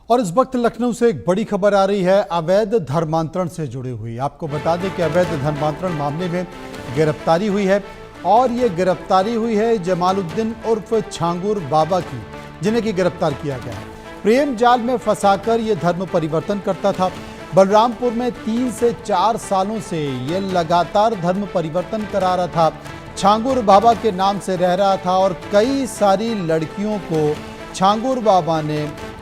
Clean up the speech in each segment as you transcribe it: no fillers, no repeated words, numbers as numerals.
और इस वक्त लखनऊ से एक बड़ी खबर आ रही है अवैध धर्मांतरण से जुड़ी हुई। आपको बता दें कि अवैध धर्मांतरण मामले में गिरफ्तारी हुई है और ये गिरफ्तारी हुई है जमालुद्दीन उर्फ छांगुर बाबा की, जिन्हें की गिरफ्तार किया गया है। प्रेम जाल में फंसाकर ये धर्म परिवर्तन करता था। बलरामपुर में 3 से 4 सालों से ये लगातार धर्म परिवर्तन करा रहा था। छांगुर बाबा के नाम से रह रहा था और कई सारी लड़कियों को छांगुर बाबा ने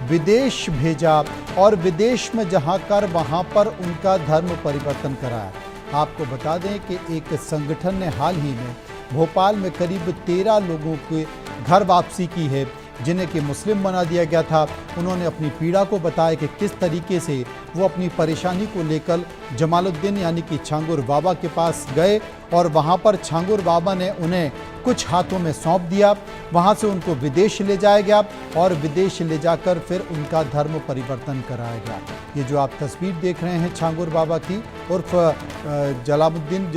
विदेश भेजा और विदेश में जाकर वहां पर उनका धर्म परिवर्तन कराया। आपको बता दें कि एक संगठन ने हाल ही में भोपाल में करीब 13 लोगों की घर वापसी की है, जिन्हें कि मुस्लिम बना दिया गया था। उन्होंने अपनी पीड़ा को बताया कि किस तरीके से वो अपनी परेशानी को लेकर जमालुद्दीन यानी कि छांगुर बाबा के पास गए और वहाँ पर छांगुर बाबा ने उन्हें कुछ हाथों में सौंप दिया। वहाँ से उनको विदेश ले जाया गया और विदेश ले जाकर फिर उनका धर्म परिवर्तन कराया गया। ये जो आप तस्वीर देख रहे हैं छांगुर बाबा की उर्फ जलालुद्दीन,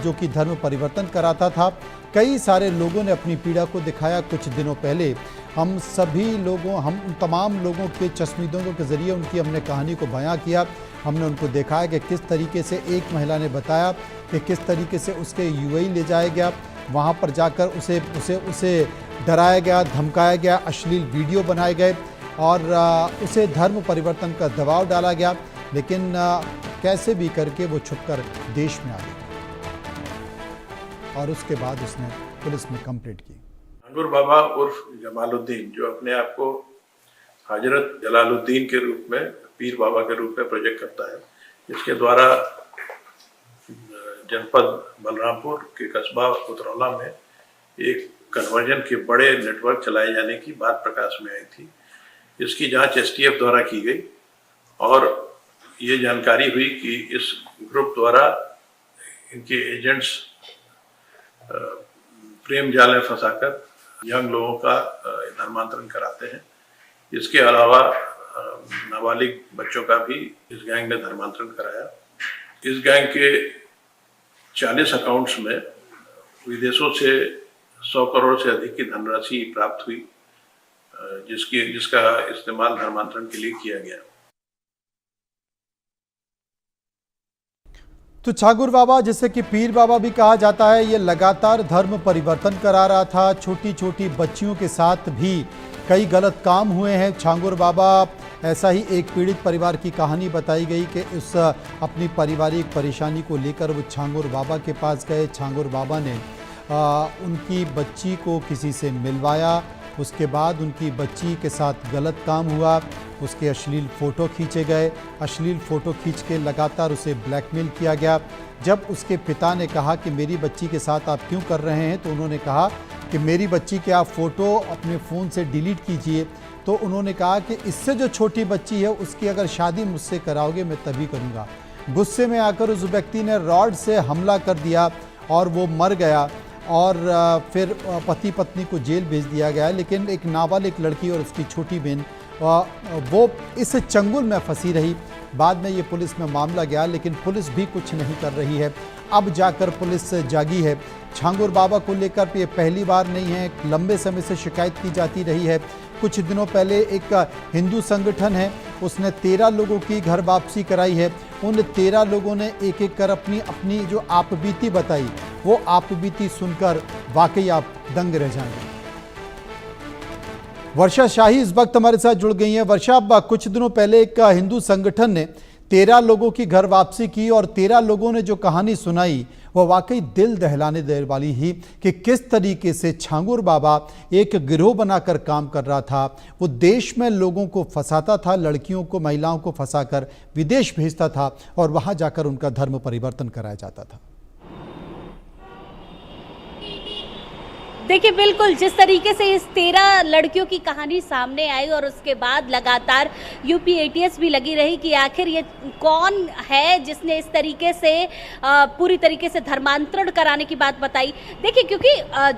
जो कि धर्म परिवर्तन कराता था, कई सारे लोगों ने अपनी पीड़ा को दिखाया। कुछ दिनों पहले हम तमाम लोगों के चश्मदीदों के ज़रिए उनकी हमने कहानी को बयां किया। हमने उनको दिखाया कि किस तरीके से एक महिला ने बताया कि किस तरीके से उसके यूएई ले जाया गया, वहाँ पर जाकर उसे डराया गया, धमकाया गया, अश्लील वीडियो बनाए गए और उसे धर्म परिवर्तन का दबाव डाला गया। लेकिन कैसे भी करके वो छुपकर देश में आ गई और उसके बाद उसने पुलिस में कंप्लेंट की। छांगुर बाबा उर्फ जमालुद्दीन, जो अपने आप को हजरत जलालुद्दीन के रूप में, पीर बाबा के रूप में प्रोजेक्ट करता है, इसके द्वारा जनपद बलरामपुर के कस्बा उतरौला में एक कन्वर्जन के बड़े नेटवर्क चलाए जाने की बात प्रकाश में आई थी। इसकी जांच एसटीएफ द्वारा की गई और ये जानकारी हुई कि इस ग्रुप द्वारा इनके एजेंट्स प्रेम जाल में फंसाकर यंग लोगों का धर्मांतरण कराते हैं। इसके अलावा नाबालिग बच्चों का भी इस गैंग ने धर्मांतरण कराया। इस गैंग के 40 अकाउंट्स में विदेशों से 100 करोड़ से अधिक की धनराशि प्राप्त हुई, जिसका इस्तेमाल धर्मांतरण के लिए किया गया। तो छांगुर बाबा, जिसे कि पीर बाबा भी कहा जाता है, ये लगातार धर्म परिवर्तन करा रहा था। छोटी छोटी बच्चियों के साथ भी कई गलत काम हुए हैं। छांगुर बाबा, ऐसा ही एक पीड़ित परिवार की कहानी बताई गई कि उस अपनी पारिवारिक परेशानी को लेकर वो छांगुर बाबा के पास गए। छांगुर बाबा ने उनकी बच्ची को किसी से मिलवाया। उसके बाद उनकी बच्ची के साथ गलत काम हुआ, उसके अश्लील फ़ोटो खींचे गए। अश्लील फ़ोटो खींच के लगातार उसे ब्लैकमेल किया गया। जब उसके पिता ने कहा कि मेरी बच्ची के साथ आप क्यों कर रहे हैं, तो उन्होंने कहा कि मेरी बच्ची के आप फ़ोटो अपने फ़ोन से डिलीट कीजिए। तो उन्होंने कहा कि इससे जो छोटी बच्ची है उसकी अगर शादी मुझसे कराओगे मैं तभी करूँगा। गुस्से में आकर उस व्यक्ति ने रॉड से हमला कर दिया और वो मर गया और फिर पति पत्नी को जेल भेज दिया गया। लेकिन एक नाबालिग लड़की और उसकी छोटी बहन वो इस चंगुल में फंसी रही। बाद में ये पुलिस में मामला गया, लेकिन पुलिस भी कुछ नहीं कर रही है। अब जाकर पुलिस जागी है। छांगुर बाबा को लेकर ये पहली बार नहीं है, लंबे समय से शिकायत की जाती रही है। कुछ दिनों पहले एक हिंदू संगठन है, उसने 13 लोगों की घर वापसी कराई है। उन 13 लोगों ने एक एक कर अपनी जो आपबीती बताई, वो आपबीती सुनकर वाकई आप दंग रह जाएंगे। वर्षा शाही इस वक्त हमारे साथ जुड़ गई हैं। वर्षा, कुछ दिनों पहले एक हिंदू संगठन ने 13 लोगों की घर वापसी की और 13 लोगों ने जो कहानी सुनाई वह वाकई दिल दहलाने देने वाली ही, कि किस तरीके से छांगुर बाबा एक गिरोह बनाकर काम कर रहा था। वो देश में लोगों को फंसाता था, लड़कियों को, महिलाओं को फंसाकर विदेश भेजता था और वहां जाकर उनका धर्म परिवर्तन कराया जाता था। देखिए, बिल्कुल जिस तरीके से इस 13 लड़कियों की कहानी सामने आई और उसके बाद लगातार यूपी एटीएस भी लगी रही कि आखिर ये कौन है जिसने इस तरीके से पूरी तरीके से धर्मांतरण कराने की बात बताई। देखिए, क्योंकि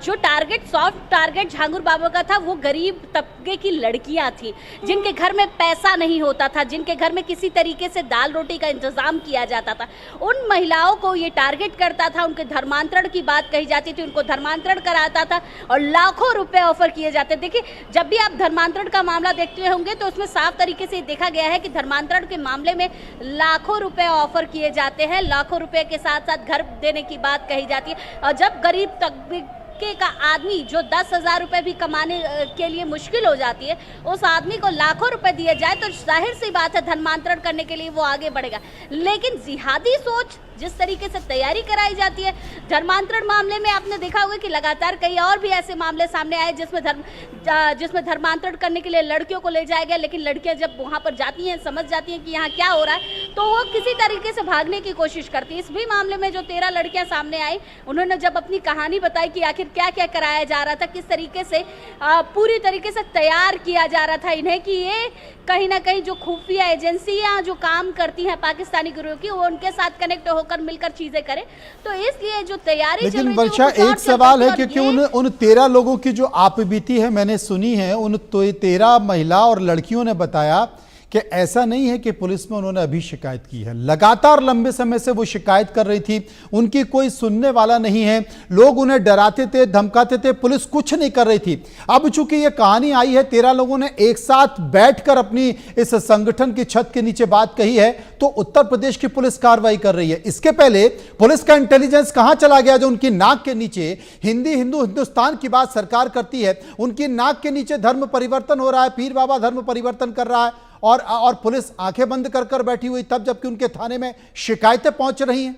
जो टारगेट, सॉफ्ट टारगेट छांगुर बाबा का था, वो गरीब तबके की लड़कियां थी, जिनके घर में पैसा नहीं होता था, जिनके घर में किसी तरीके से दाल रोटी का इंतजाम किया जाता था। उन महिलाओं को ये टारगेट करता था, उनके धर्मांतरण की बात कही जाती थी, उनको धर्मांतरण कराता था। और लाखों रुपए ऑफर किए जाते हैं। देखिए, जब भी आप धर्मांतरण का मामला देखते होंगे तो उसमें साफ तरीके से देखा गया है कि धर्मांतरण के मामले में लाखों रुपए ऑफर किए जाते हैं, लाखों रुपए के साथ साथ घर देने की बात कही जाती है। और जब गरीब तबके का आदमी जो 10,000 रुपए भी कमाने के लिए मुश्किल हो जाती है, उस आदमी को लाखों रुपए दिए जाए तो जाहिर सी बात है धर्मांतरण करने के लिए वो आगे बढ़ेगा। लेकिन जिहादी सोच जिस तरीके से तैयारी कराई जाती है धर्मांतरण मामले में, आपने देखा होगा कि लगातार कई और भी ऐसे मामले सामने आए जिसमें धर्मांतरण करने के लिए लड़कियों को ले जाया गया, लेकिन लड़कियां जब वहां पर जाती हैं, समझ जाती हैं कि यहाँ क्या हो रहा है, तो वो किसी तरीके से भागने की कोशिश करती है। इस भी मामले में जो 13 लड़कियां सामने आई, उन्होंने जब अपनी कहानी बताई कि आखिर क्या क्या कराया जा रहा था, किस तरीके से पूरी तरीके से तैयार किया जा रहा था इन्हें, कि ये कहीं ना कहीं जो खुफिया एजेंसियां जो काम करती हैं पाकिस्तानी गिरोह की, वो उनके साथ कनेक्ट होकर मिलकर चीजें करें। तो इसलिए जो तैयारी चल लेकिन रही वर्षा, थी, एक सवाल है क्योंकि उन 13 लोगों की जो आपबीती है मैंने सुनी है, उन 13 महिला और लड़कियों ने बताया कि ऐसा नहीं है कि पुलिस में उन्होंने अभी शिकायत की है, लगातार लंबे समय से वो शिकायत कर रही थी, उनकी कोई सुनने वाला नहीं है, लोग उन्हें डराते थे, धमकाते थे, पुलिस कुछ नहीं कर रही थी। अब चूंकि ये कहानी आई है, 13 लोगों ने एक साथ बैठकर अपनी इस संगठन की छत के नीचे बात कही है, तो उत्तर प्रदेश की पुलिस कार्रवाई कर रही है। इसके पहले पुलिस का इंटेलिजेंस कहां चला गया जो उनकी नाक के नीचे हिंदुस्तान की बात सरकार करती है, उनकी नाक के नीचे धर्म परिवर्तन हो रहा है, पीर बाबा धर्म परिवर्तन कर रहा है, और पुलिस आंखें बंद कर कर बैठी हुई, तब जबकि उनके थाने में शिकायतें पहुंच रही हैं।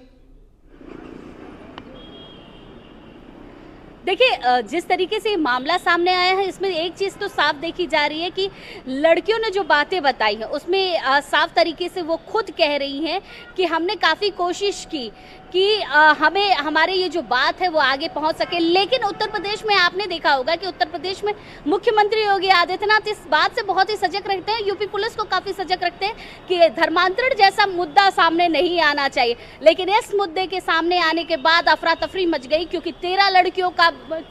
देखिए, जिस तरीके से ये मामला सामने आया है, इसमें एक चीज़ तो साफ देखी जा रही है कि लड़कियों ने जो बातें बताई हैं उसमें साफ तरीके से वो खुद कह रही हैं कि हमने काफ़ी कोशिश की कि हमें हमारे ये जो बात है वो आगे पहुंच सके। लेकिन उत्तर प्रदेश में आपने देखा होगा कि उत्तर प्रदेश में मुख्यमंत्री योगी आदित्यनाथ इस बात से बहुत ही सजग रखते हैं, यूपी पुलिस को काफ़ी सजग रखते हैं कि धर्मांतरण जैसा मुद्दा सामने नहीं आना चाहिए। लेकिन इस मुद्दे के सामने आने के बाद अफरा तफरी मच गई, क्योंकि 13 लड़कियों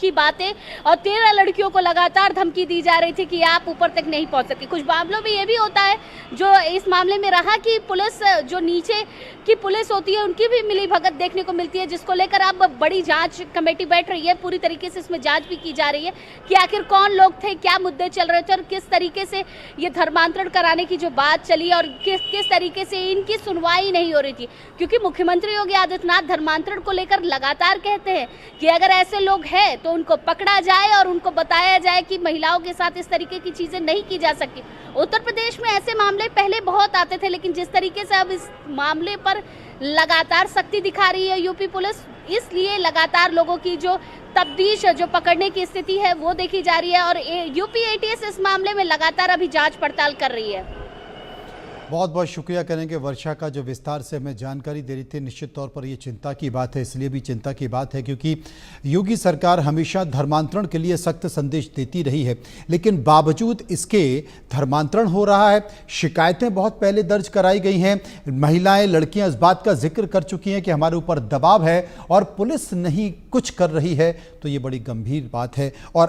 की बातें और 13 लड़कियों को लगातार धमकी दी जा रही थी कि आप ऊपर तक नहीं पहुंच सकते। कुछ मामलों में ये भी होता है जो इस मामले में रहा कि पुलिस जो नीचे की पुलिस होती है उनकी भी मिली भगत देखने को मिलती है, जिसको लेकर अब बड़ी जांच कमेटी बैठ रही है, पूरी तरीके से इसमें जांच भी की जा रही है कि आखिर कौन लोग थे, क्या मुद्दे चल रहे थे और किस तरीके से ये धर्मांतरण कराने की जो बात चली और किस तरीके से इनकी सुनवाई नहीं हो रही थी। क्योंकि मुख्यमंत्री योगी आदित्यनाथ धर्मांतरण को लेकर लगातार कहते हैं कि अगर ऐसे लोग हैं तो उनको पकड़ा जाए और उनको बताया जाए कि महिलाओं के साथ इस तरीके की चीजें नहीं की जा सकती। उत्तर प्रदेश में ऐसे मामले पहले बहुत आते थे, लेकिन जिस तरीके से अब इस मामले पर लगातार सख्ती दिखा रही है यूपी पुलिस, इसलिए लगातार लोगों की जो तफ्तीश जो पकड़ने की स्थिति है वो देखी जा रही है और यूपी एटीएस इस मामले में लगातार अभी जांच पड़ताल कर रही है। बहुत बहुत शुक्रिया करेंगे वर्षा का जो विस्तार से हमें जानकारी दे रही थी। निश्चित तौर पर ये चिंता की बात है, इसलिए भी चिंता की बात है क्योंकि योगी सरकार हमेशा धर्मांतरण के लिए सख्त संदेश देती रही है, लेकिन बावजूद इसके धर्मांतरण हो रहा है। शिकायतें बहुत पहले दर्ज कराई गई हैं, महिलाएं लड़कियां इस बात का जिक्र कर चुकी हैं कि हमारे ऊपर दबाव है और पुलिस नहीं कुछ कर रही है, तो ये बड़ी गंभीर बात है। और